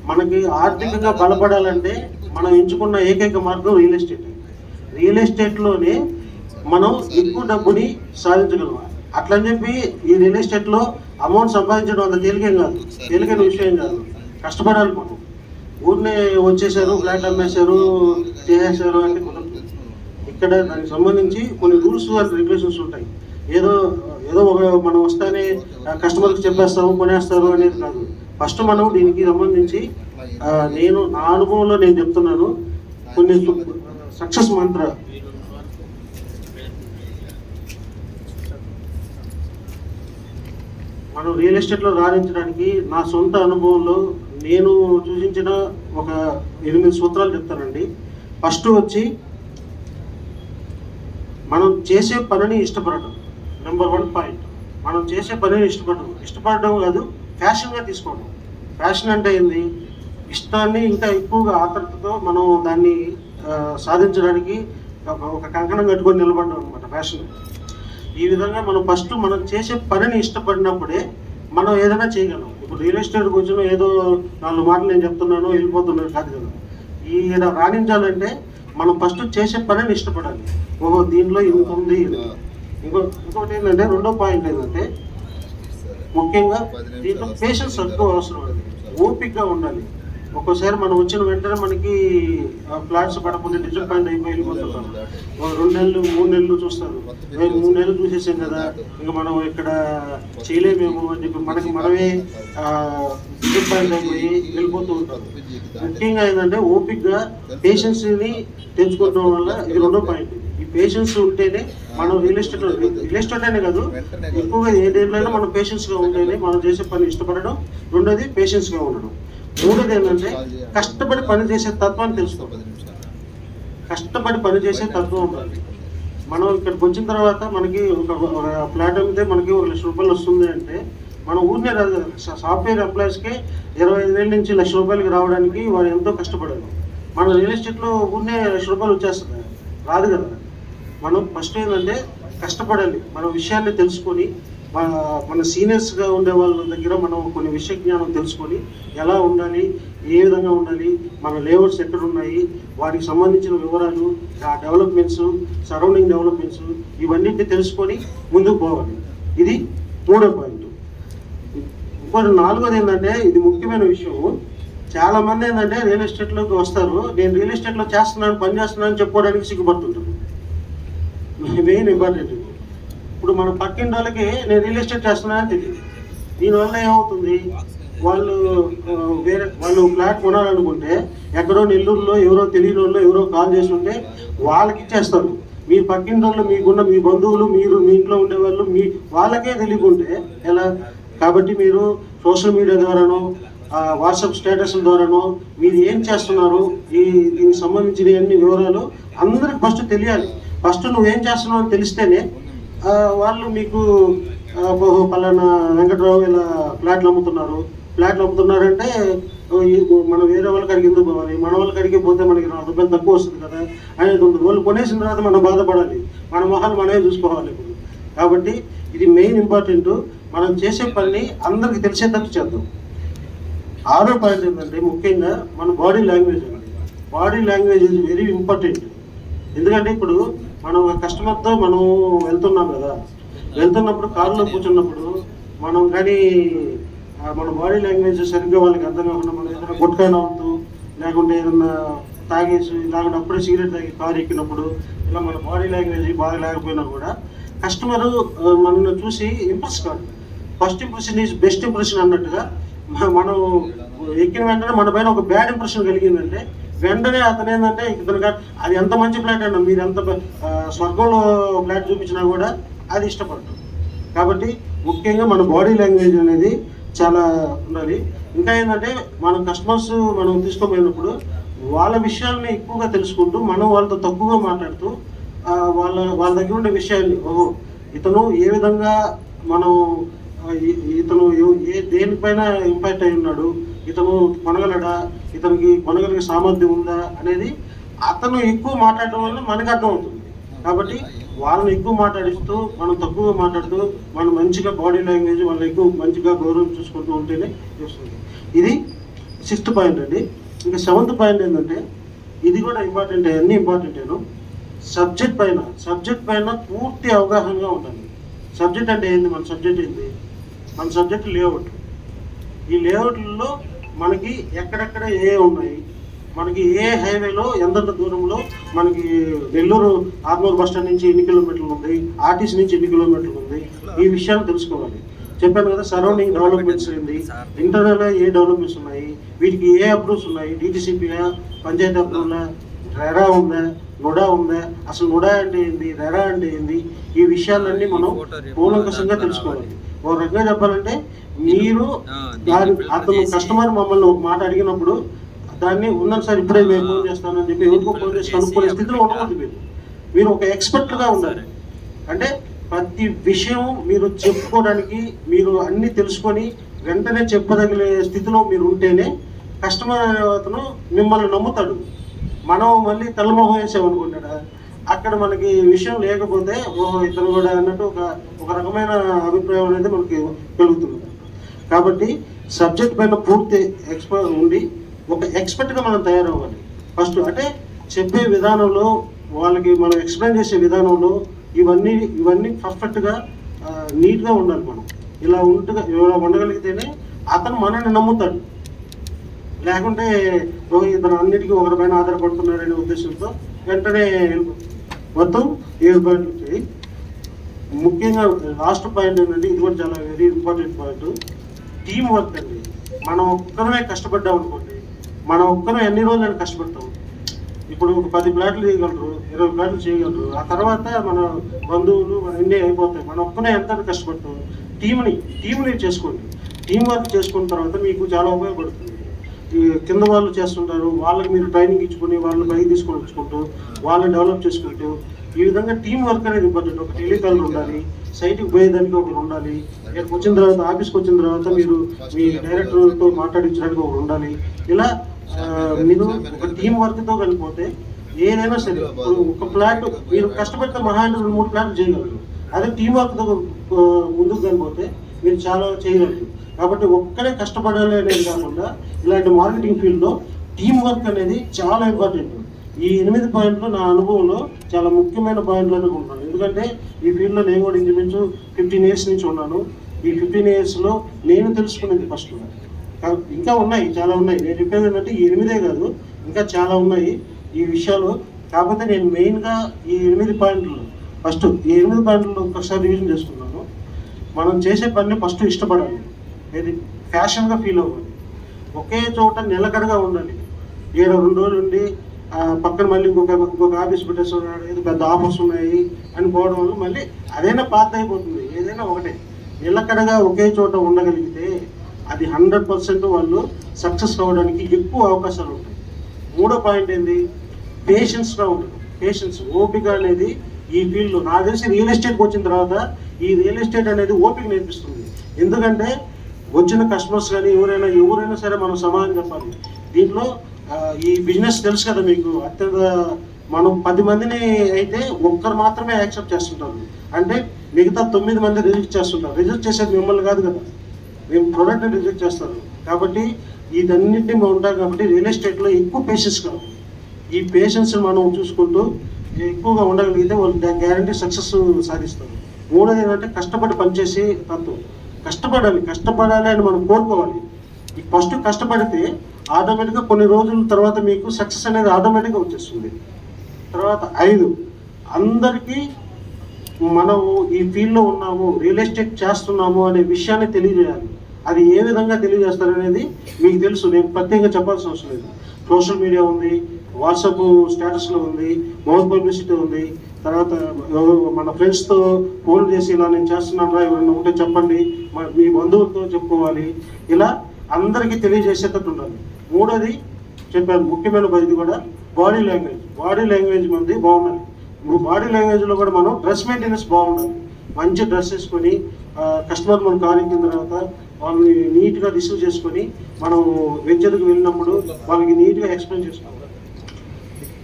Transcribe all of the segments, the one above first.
మనకి ఆర్థికంగా బలపడాలంటే మనం ఎంచుకున్న ఏకైక మార్గం రియల్ ఎస్టేట్. రియల్ ఎస్టేట్లోనే మనం ఎక్కువ డబ్బుని సాధించగలం. అట్లని చెప్పి ఈ రియల్ ఎస్టేట్లో అమౌంట్ సంపాదించడం అంత తేలికేం కాదు, తేలికైన విషయం కాదు. కష్టపడాలి. మనం ఊరినే వచ్చేసారు, ఫ్లాట్ అమ్మేశారు, చేసేసారు అంటే కుదరదు. ఇక్కడ దానికి సంబంధించి కొన్ని రూల్స్ అండ్ రెగ్యులేషన్స్ ఉంటాయి. ఏదో ఏదో మనం వస్తానే కస్టమర్కి చెప్పేస్తాము, కొనేస్తారు అనేది కాదు. ఫస్ట్ మనం దీనికి సంబంధించి నేను నా అనుభవంలో నేను చెప్తున్నాను కొన్ని సక్సెస్ మంత్ర. మనం రియల్ ఎస్టేట్లో రాణించడానికి నా సొంత అనుభవంలో నేను సూచించిన ఒక 8 సూత్రాలు చెప్తానండి. ఫస్ట్ వచ్చి మనం చేసే పనిని ఇష్టపడటం. నెంబర్ 1 పాయింట్, మనం చేసే పనిని ఇష్టపడడం కాదు, ఫ్యాషన్గా తీసుకోవడం. ఫ్యాషన్ అంటే ఏంది? ఇష్టాన్ని ఇంకా ఎక్కువగా ఆతృతతో మనం దాన్ని సాధించడానికి ఒక కంకణం కట్టుకొని నిలబడడం అనమాట ఫ్యాషన్. ఈ విధంగా మనం ఫస్ట్ మనం చేసే పనిని ఇష్టపడినప్పుడే మనం ఏదైనా చేయగలం. ఇప్పుడు రియల్ ఎస్టేట్ కూర్చొని ఏదో 4 మాటలు నేను చెప్తున్నాను వెళ్ళిపోతున్నాను కాదు కదా. ఈ రాణించాలంటే మనం ఫస్ట్ చేసే పనిని ఇష్టపడాలి. ఓహో దీనిలో ఇంత ఉంది. ఇంకోటి ఏంటంటే రెండో పాయింట్ ఏంటంటే ముఖ్యంగా దీంట్లో పేషెన్స్ ఎక్కువ అవసరం అండి. ఓపికగా ఉండాలి. ఒక్కోసారి మనం వచ్చిన వెంటనే మనకి ఫ్లాట్స్ పడకుండా డిసప్పాయింట్ అయిపోయి వెళ్ళిపోతుంటారు. 2 నెలలు 3 నెలలు చూస్తారు. 3 నెలలు చూసేసాం కదా, ఇంకా మనం ఇక్కడ చేయలేమేమో అని చెప్పి మనమే డిసప్పాయింట్ అయిపోయి వెళ్ళిపోతూ ఉంటారు. ముఖ్యంగా ఏంటంటే ఓపికగా పేషెన్స్ని తెచ్చుకోవడం వల్ల ఇది రెండో పాయింట్. ఈ పేషెన్స్ ఉంటేనే మనం రియల్ ఎస్టేట్ అనే కాదు, ఎక్కువగా ఏ దేంట్లో మనం పేషెన్స్గా ఉంటేనే మనం చేసే పని ఇష్టపడడం. రెండోది పేషెన్స్గా ఉండడం. మూడోది ఏంటంటే కష్టపడి పని చేసే తత్వాన్ని తెలుసుకోవాలి. కష్టపడి పని చేసే తత్వం ఉండాలి. మనం ఇక్కడికి వచ్చిన తర్వాత మనకి ఒక ఫ్లాట్ అమ్మితే మనకి 1 లక్ష రూపాయలు వస్తుంది అంటే మనం ఊరినే రాదు. సాఫ్ట్వేర్ ఎంప్లాయీస్కి 25,000 నుంచి 1 లక్ష రూపాయలకి రావడానికి వారు ఎంతో కష్టపడాలి. మన రియల్ ఎస్టేట్లో ఊరినే 1 లక్ష రూపాయలు వచ్చేస్తుంది రాదు కదా. మనం ఫస్ట్ ఏంటంటే కష్టపడాలి. మన విషయాన్ని తెలుసుకొని మన సీనియర్స్గా ఉండే వాళ్ళ దగ్గర మనం కొన్ని విషయ జ్ఞానం తెలుసుకొని ఎలా ఉండాలి, ఏ విధంగా ఉండాలి, మన లేఅవుట్స్ ఎక్కడ ఉన్నాయి, వాటికి సంబంధించిన వివరాలు, ఆ డెవలప్మెంట్స్, సరౌండింగ్ డెవలప్మెంట్స్ ఇవన్నింటినీ తెలుసుకొని ముందుకు పోవాలి. ఇది మూడో పాయింట్. ఇంకోటి 4వది ఏంటంటే ఇది ముఖ్యమైన విషయం. చాలామంది ఏంటంటే రియల్ ఎస్టేట్లోకి వస్తారు, నేను రియల్ ఎస్టేట్లో చేస్తున్నాను, పని చేస్తున్నాను చెప్పుకోవడానికి సిగ్గుపడుతుంటాను. Main important. ఇప్పుడు మన పక్కింటి వాళ్ళకి నేను రియల్ ఎస్టేట్ చేస్తున్నానని తెలియదు. దీనివల్ల ఏమవుతుంది, వాళ్ళు ఫ్లాట్ కొనాలనుకుంటే ఎక్కడో నెల్లూరులో ఎవరో తెలియని వాళ్ళు ఎవరో కాల్ చేసి ఉంటే వాళ్ళకి ఇచ్చేస్తారు. మీ పక్కింటి వాళ్ళు, మీకున్న మీ బంధువులు, మీరు మీ ఇంట్లో ఉండేవాళ్ళు వాళ్ళకే తెలియకుంటే ఎలా? కాబట్టి మీరు సోషల్ మీడియా ద్వారానో వాట్సాప్ స్టేటస్ల ద్వారానో మీరు ఏం చేస్తున్నారు, దీనికి సంబంధించిన అన్ని వివరాలు అందరికి ఫస్ట్ తెలియాలి. ఫస్ట్ నువ్వేం చేస్తున్నావు అని తెలిస్తేనే వాళ్ళు మీకు పలానా వెంకటరావు ఇలా ఫ్లాట్లు అమ్ముతున్నారంటే మనం వేరే వాళ్ళకి అడిగి ఎందుకు పోవాలి, మన వాళ్ళకి అడిగి పోతే మనకి 4 రూపాయలు తక్కువ వస్తుంది కదా అనేది ఉంటుంది. వాళ్ళు కొనేసిన తర్వాత మనం బాధపడాలి, మన మొహాలు మనమే చూసుకోవాలి ఇప్పుడు. కాబట్టి ఇది మెయిన్ ఇంపార్టెంట్. మనం చేసే పని అందరికి తెలిసేటట్టు చేద్దాం. 6వ పాయింట్ ఏంటంటే ముఖ్యంగా మన body language. Body language is very important. ఎందుకంటే ఇప్పుడు మనం ఒక కస్టమర్తో మనం వెళ్తున్నాం కదా, వెళ్తున్నప్పుడు కారులో కూర్చున్నప్పుడు మనం కానీ మన బాడీ లాంగ్వేజ్ సరిగ్గా వాళ్ళకి అర్థం కాకుండా మనం ఏదైనా గుట్కా నవ్వుతూ లేకుంటే ఏదన్నా తాగేసి లేకుంటే అప్పుడే సిగరెట్ తాగి కారు ఎక్కినప్పుడు ఇలా మన బాడీ లాంగ్వేజ్ బాగా లేకపోయినా కూడా కస్టమరు మనల్ని చూసి ఇంప్రెస్ కాదు. First impression is best impression అన్నట్టుగా మనం ఎక్కిన వెంటనే మన పైన ఒక బ్యాడ్ ఇంప్రెషన్ కలిగిందంటే వెంటనే అతను ఏంటంటే ఇతను అది ఎంత మంచి ఫ్లాట్ అయినా మీరు ఎంత స్వర్గంలో ఫ్లాట్ చూపించినా కూడా అది ఇష్టపడతాం. కాబట్టి ముఖ్యంగా మన బాడీ లాంగ్వేజ్ అనేది చాలా ఉండాలి. ఇంకా ఏంటంటే మన కస్టమర్స్ మనం తీసుకోపోయినప్పుడు వాళ్ళ విషయాల్ని ఎక్కువగా తెలుసుకుంటూ మనం వాళ్ళతో తక్కువగా మాట్లాడుతూ వాళ్ళ దగ్గర ఉండే విషయాన్ని, ఓహో ఇతను ఏ విధంగా మనం ఇతను దేనిపైన ఇంపాక్ట్ అయి ఉన్నాడు, ఇతను కొనగలడా, ఇతనికి కొనగలిగే సామర్థ్యం ఉందా అనేది అతను ఎక్కువ మాట్లాడడం వల్ల మనకు అర్థం అవుతుంది. కాబట్టి వాళ్ళని ఎక్కువ మాట్లాడిస్తూ మనం తక్కువగా మాట్లాడుతూ మనం మంచిగా బాడీ లాంగ్వేజ్ వాళ్ళని ఎక్కువ మంచిగా గౌరవం చూసుకుంటూ ఉంటేనే చేస్తుంది. ఇది 6th పాయింట్ అండి. ఇంకా 7th పాయింట్ ఏంటంటే ఇది కూడా ఇంపార్టెంట్, అన్నీ ఇంపార్టెంటేను. సబ్జెక్ట్ పైన పూర్తి అవగాహనగా ఉండాలి. సబ్జెక్ట్ అంటే ఏంది, మన సబ్జెక్ట్ ఏంది, మన సబ్జెక్ట్ లేఅవుట్. ఈ లేఅవుట్లలో మనకి ఎక్కడెక్కడ ఏ ఉన్నాయి, మనకి ఏ హైవేలో ఎంతంత దూరంలో, మనకి నెల్లూరు ఆర్మూర్ బస్ స్టాండ్ నుంచి ఎన్ని కిలోమీటర్లు ఉంది, ఆర్టీసీ నుంచి ఎన్ని కిలోమీటర్లు ఉంది, ఈ విషయాలు తెలుసుకోవాలి. చెప్పాను కదా, సరౌండింగ్ డెవలప్మెంట్స్ ఏంది, ఇంటర్నల్గా ఏ డెవలప్మెంట్స్ ఉన్నాయి, వీటికి ఏ అప్రూవ్స్ ఉన్నాయి, డిటిసిపియా, పంచాయతీ అప్రూవ్లా, రెరా ఉందా, నుడా ఉందా, అసలు నుడా అంటే ఏంది, రెరా అంటే ఏంది, ఈ విషయాలన్నీ మనం కూలంకషంగా తెలుసుకోవాలి. ఒక రకంగా చెప్పాలంటే మీరు అతను కస్టమర్ మమ్మల్ని ఒక మాట అడిగినప్పుడు దాన్ని ఉన్నాను సార్ ఇప్పుడే మేము ఫోన్ చేస్తానని చెప్పి ఎవరికో ఫోన్ చేసి కనుక్కునే స్థితిలో ఉండకూడదు. మీరు ఒక ఎక్స్పర్ట్గా ఉండాలి. అంటే ప్రతి విషయం మీరు చెప్పుకోవడానికి, మీరు అన్నీ తెలుసుకొని వెంటనే చెప్పదగిలే స్థితిలో మీరు ఉంటేనే కస్టమర్ అతను మిమ్మల్ని నమ్ముతాడు. మనం మళ్ళీ తలమోహం వేసామనుకుంటాడా, అక్కడ మనకి విషయం లేకపోతే ఓహో ఇతను కూడా అన్నట్టు ఒక రకమైన అభిప్రాయం అనేది మనకి కలుగుతుంది. కాబట్టి సబ్జెక్ట్ పైన పూర్తి ఉండి ఒక ఎక్స్పర్ట్గా మనం తయారవ్వాలి. ఫస్ట్ అంటే చెప్పే విధానంలో, వాళ్ళకి మనం ఎక్స్ప్లెయిన్ చేసే విధానంలో ఇవన్నీ పర్ఫెక్ట్గా నీట్గా ఉండాలి. మనం ఇలా ఉండగలిగితేనే అతను మనల్ని నమ్ముతాడు. లేకుంటే ఇతను అన్నిటికీ ఒకరిపైన ఆధారపడుతున్నారనే ఉద్దేశంతో వెంటనే మొత్తం 7 పాయింట్లు వచ్చాయి. ముఖ్యంగా లాస్ట్ పాయింట్ ఏంటంటే ఇది కూడా చాలా very important point, team work అండి. మనం ఒక్కరమే కష్టపడ్డాం అనుకోండి, మనం ఒక్కరం ఎన్ని రోజులు కష్టపడతాం. ఇప్పుడు ఒక 10 ప్లాట్లు చేయగలరు, 20 ప్లాట్లు చేయగలరు, ఆ తర్వాత మన బంధువులు అన్నీ అయిపోతాయి. మనం ఒక్కనే ఎంత కష్టపడతాం. టీంని చేసుకోండి. టీం వర్క్ చేసుకున్న తర్వాత మీకు చాలా ఉపయోగపడుతుంది. ఈ కింద వాళ్ళు చేస్తుంటారు, వాళ్ళకి మీరు ట్రైనింగ్ ఇచ్చుకొని వాళ్ళని పైకి తీసుకొని వచ్చుకుంటూ వాళ్ళని డెవలప్ చేసుకుంటూ ఈ విధంగా టీం వర్క్ అనేది ఇంపార్టెంట్. ఒక టెలికాలర్ ఉండాలి, సైట్కి పోయేదానికి ఒకరు ఉండాలి, ఇక్కడికి వచ్చిన తర్వాత ఆఫీస్కి వచ్చిన తర్వాత మీరు మీ డైరెక్టర్తో మాట్లాడించడానికి ఒకరు ఉండాలి. ఇలా మీరు ఒక టీం వర్క్తో కలిపిపోతే ఏదైనా సరే, ఒక ప్లాట్ మీరు కష్టపడితే మహా 2-3 ప్లాట్లు చేయగలరు. అదే టీం వర్క్తో ముందుకు కలిపిపోతే మీరు చాలా చేయగలరు. కాబట్టి ఒక్కడే కష్టపడాలి అనేది కాకుండా ఇలాంటి మార్కెటింగ్ ఫీల్డ్లో టీం వర్క్ అనేది చాలా ఇంపార్టెంట్. ఈ 8 పాయింట్లు నా అనుభవంలో చాలా ముఖ్యమైన పాయింట్లు అనుకుంటున్నాను. ఎందుకంటే ఈ ఫీల్డ్లో నేను కూడా ఇంచుమించు 15 years నుంచి ఉన్నాను. ఈ 15 yearsలో నేను తెలుసుకునేది ఫస్ట్. ఇంకా ఉన్నాయి, చాలా ఉన్నాయి. నేను చెప్పేది ఏంటంటే ఈ 8 కాదు, ఇంకా చాలా ఉన్నాయి ఈ విషయాలు. కాకపోతే నేను మెయిన్గా ఈ 8 పాయింట్లు ఫస్ట్, ఈ 8 పాయింట్లు ఒకసారి రివిజన్ చేసుకున్నాను. మనం చేసే పనిని ఫస్ట్ ఇష్టపడాలి, ఏది ఫ్యాషన్గా ఫీల్ అవ్వాలి, ఒకే చోట నిలకడగా ఉండాలి. 2 రోజులు ఉండి పక్కన మళ్ళీ ఇంకొక ఆఫీస్ పెట్టేస్తున్నాడు, ఏదో పెద్ద ఆఫర్స్ ఉన్నాయి అని పోవడం వల్ల మళ్ళీ అదైనా పాత అయిపోతుంది. ఏదైనా ఒకటే నిలకడగా ఒకే చోట ఉండగలిగితే అది 100% వాళ్ళు సక్సెస్ అవ్వడానికి ఎక్కువ అవకాశాలు ఉంటాయి. 3వ పాయింట్ ఏంది, పేషెన్స్గా ఉంటుంది. పేషెన్స్, ఓపిక అనేది ఈ ఫీల్డ్లో నాకు తెలిసి రియల్ ఎస్టేట్కి వచ్చిన తర్వాత ఈ రియల్ ఎస్టేట్ అనేది ఓపిక నేర్పిస్తుంది. ఎందుకంటే వచ్చిన కస్టమర్స్ కానీ ఎవరైనా సరే మనం సమాధానం చెప్పాలి. దీంట్లో ఈ బిజినెస్ తెలుసు కదా మీకు, అత్యంత మనం 10 మందిని అయితే ఒక్కరు మాత్రమే యాక్సెప్ట్ చేస్తుంటారు. అంటే మిగతా 9 మంది రిజెక్ట్ చేస్తుంటారు. రిజెక్ట్ చేసేది మిమ్మల్ని కాదు కదా, మేము ప్రోడక్ట్ని రిజెక్ట్ చేస్తారు. కాబట్టి ఇదన్నింటినీ మనం ఉంటాం. కాబట్టి రియల్ ఎస్టేట్లో ఎక్కువ పేషెన్స్ కావాలి. ఈ పేషెన్స్ మనం చూసుకుంటూ ఎక్కువగా ఉండగలిగితే వాళ్ళు గ్యారంటీ సక్సెస్ సాధిస్తారు. 3వది ఏంటంటే కష్టపడి పనిచేసి తత్వం. కష్టపడాలి అని మనం కోరుకోవాలి. ఫస్ట్ కష్టపడితే ఆటోమేటిక్గా కొన్ని రోజుల తర్వాత మీకు సక్సెస్ అనేది ఆటోమేటిక్గా వచ్చేస్తుంది. తర్వాత 5, అందరికీ మనము ఈ ఫీల్డ్లో ఉన్నాము, రియల్ ఎస్టేట్ చేస్తున్నాము అనే విషయాన్ని తెలియజేయాలి. అది ఏ విధంగా తెలియజేస్తారనేది మీకు తెలుసు, నేను ప్రత్యేకంగా చెప్పాల్సిన అవసరం లేదు. సోషల్ మీడియా ఉంది, వాట్సాప్ స్టేటస్లో ఉంది, మౌత్ పబ్లిసిటీ ఉంది. తర్వాత మన ఫ్రెండ్స్తో ఫోన్ చేసి ఇలా నేను చేస్తున్నాను, ఎవరైనా ఉంటే చెప్పండి, మీ బంధువులతో చెప్పుకోవాలి. ఇలా అందరికీ తెలియజేసేటట్టు ఉండాలి. 3వది చెప్పాను, ముఖ్యమైన ఇది కూడా బాడీ లాంగ్వేజ్ మనది బాగుండాలి. బాడీ లాంగ్వేజ్లో కూడా మనం డ్రెస్ మెయింటెనెన్స్ బాగుండాలి. మంచి డ్రెస్ వేసుకొని కస్టమర్ మనం కాల్ ఇచ్చిన తర్వాత వాళ్ళని నీట్గా రిసీవ్ చేసుకొని మనం వెంచర్కి వెళ్ళినప్పుడు వాళ్ళకి నీట్గా ఎక్స్ప్లెయిన్ చేసుకోవాలి.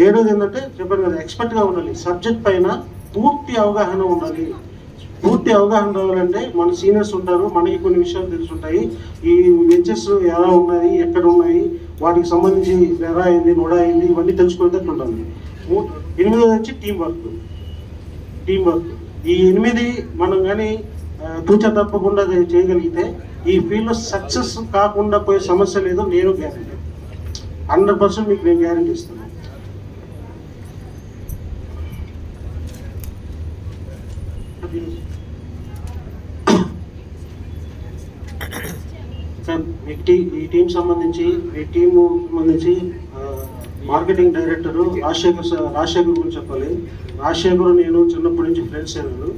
7వది ఏంటంటే చెప్పాను కదా, ఎక్స్పర్ట్గా ఉండాలి. సబ్జెక్ట్ పైన పూర్తి అవగాహన ఉండాలి. పూర్తి అవగాహన రావాలంటే మన సీనియర్స్ ఉంటారు, మనకి కొన్ని విషయాలు తెలుసుంటాయి. ఈ వెంచర్స్ ఎలా ఉన్నాయి, ఎక్కడ ఉన్నాయి, వాటికి సంబంధించి నెర అయింది, నొడ అయింది, ఇవన్నీ తెలుసుకునేటట్టు ఉండాలి. 8వ వచ్చి టీం వర్క్. ఈ 8 మనం కానీ తూచ తప్పకుండా చేయగలిగితే ఈ ఫీల్డ్లో సక్సెస్ కాకుండా పోయే సమస్య లేదు. నేను గ్యారెంటీ 100% మీకు నేను గ్యారెంటీ ఇస్తాను. సార్ ఈ టీం సంబంధించి మార్కెటింగ్ డైరెక్టరు రాజశేఖర్ గురించి చెప్పాలి. రాజశేఖర్ నేను చిన్నప్పటి నుంచి ఫ్రెండ్స్ అయ్యాను.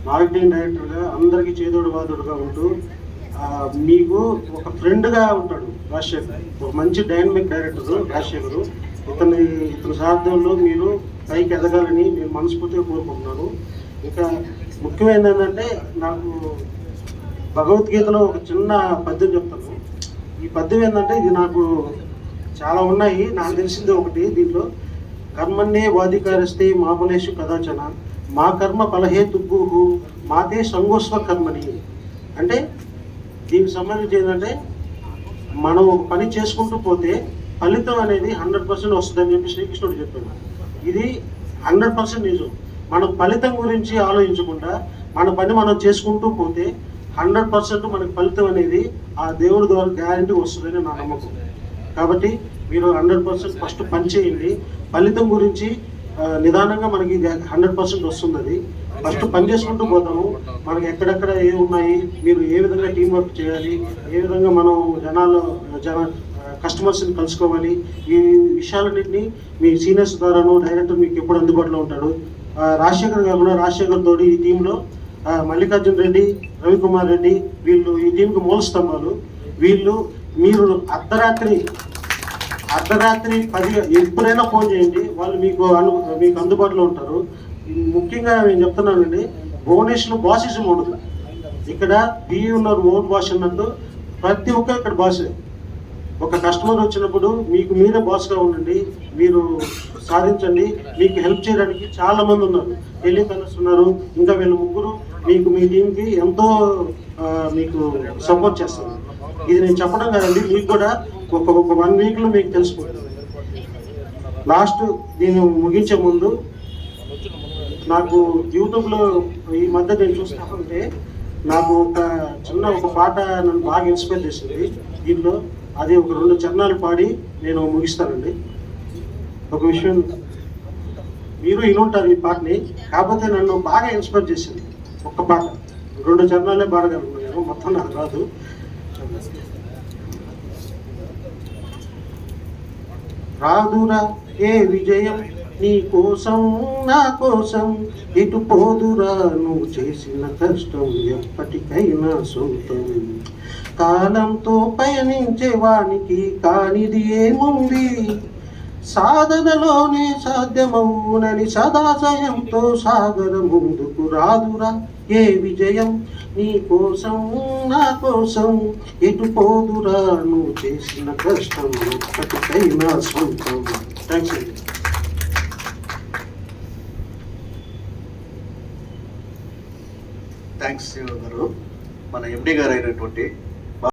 మార్కెటింగ్ డైరెక్టర్గా అందరికీ చేదోడు వాదోడుగా ఉంటూ మీకు ఒక ఫ్రెండ్గా ఉంటాడు రాజశేఖర్. ఒక మంచి డైనమిక్ డైరెక్టర్ రాజశేఖర్. ఇతని సాధ్యంలో మీరు పైకి ఎదగాలని నేను మనస్ఫూర్తిగా కోరుకుంటున్నాను. ఇంకా ముఖ్యమైనది ఏంటంటే, నాకు భగవద్గీతలో ఒక చిన్న పద్యం చెప్తాను. ఈ పద్యం ఏంటంటే, ఇది నాకు చాలా ఉన్నాయి, నాకు తెలిసింది ఒకటి. దీంట్లో కర్మన్నే వాధికారిస్తే మామలేషు కదాచన మా కర్మ ఫలహేతుభూ మాతే సంగోస్వ కర్మని. అంటే దీనికి సంబంధించి ఏంటంటే, మనం ఒక పని చేసుకుంటూ పోతే ఫలితం అనేది 100% వస్తుందని చెప్పి శ్రీకృష్ణుడు చెప్పాడు. ఇది 100% నిజం. మనం ఫలితం గురించి ఆలోచించకుండా మన పని మనం చేసుకుంటూ పోతే 100% మనకు ఫలితం అనేది ఆ దేవుడి ద్వారా గ్యారెంటీ వస్తుందని నా నమ్మకం. కాబట్టి మీరు 100% ఫస్ట్ పని చేయండి. ఫలితం గురించి నిదానంగా మనకి 100% వస్తుంది. అది ఫస్ట్ పని చేసుకుంటూ పోతాము. మనకి ఎక్కడెక్కడ ఉన్నాయి, మీరు ఏ విధంగా టీం వర్క్ చేయాలి, ఏ విధంగా మనం కస్టమర్స్ని కలుసుకోవాలి, ఈ విషయాలన్నింటినీ మీ సీనియర్స్ ద్వారాను డైరెక్టర్ మీకు ఎప్పుడు అందుబాటులో ఉంటాడు. రాజశేఖర్ కాకుండా రాజశేఖర్ తోటి ఈ టీంలో మల్లికార్జున్ రెడ్డి, రవికుమార్ రెడ్డి, వీళ్ళు ఈ టీంకి మూల స్తంభాలు. మీరు అర్ధరాత్రి 10 ఎప్పుడైనా ఫోన్ చేయండి, వాళ్ళు మీకు అందుబాటులో ఉంటారు. ముఖ్యంగా నేను చెప్తున్నానండి, భువనేశ్వర్లో బాసిజం ఉండదు. ఇక్కడ బీ ఉన్నారు ఓన్ బాస్ అన్నట్టు ప్రతి ఒక్కరు ఇక్కడ బాసే. ఒక కస్టమర్ వచ్చినప్పుడు మీకు మీరే బాస్గా ఉండండి, మీరు సాధించండి. మీకు హెల్ప్ చేయడానికి చాలా మంది ఉన్నారు, టెలికాలర్స్ ఉన్నారు. ఇంకా వీళ్ళు ముగ్గురు మీకు మీ టీంకి ఎంతో మీకు సపోర్ట్ చేస్తారు. ఇది నేను చెప్పడం కాదండి, మీకు కూడా ఒక 1 వీక్లో మీకు తెలిసిపోతుంది. లాస్ట్ దీన్ని ముగించే ముందు, నాకు యూట్యూబ్లో ఈ మధ్య నేను చూసినప్పుడంటే నాకు ఒక పాట నన్ను బాగా ఇన్స్పైర్ చేసింది. దీంట్లో అది ఒక 2 చరణాలు పాడి నేను ముగిస్తానండి. ఒక విషయం మీరు వినుంటారు ఈ పాటని, కాకపోతే నన్ను బాగా ఇన్స్పైర్ చేసింది ఒక్క పాట. 2 చరణాలే పాడగలను నేను, మొత్తం నాకు రాదు. రాదురా ఏ విజయం నీ కోసం నా కోసం, ఎటు పోదురా నువ్వు చేసిన కష్టం ఎప్పటికైనా సొంతం. కాలంతో పయనించే వానికి కానిది ఏముంది, సాధనలోనే సాధ్యమవునని సదాశయంతో సాగర ముందుకు. రాదురా ఏ విజయం నీ కోసం నా కోసం, ఎటు పోదురా నువ్వు చేసిన కష్టం ఎప్పటికైనా సొంతం. థ్యాంక్స్ అండి. థ్యాంక్స్ గారు. మన ఎండి గారు అయినటువంటి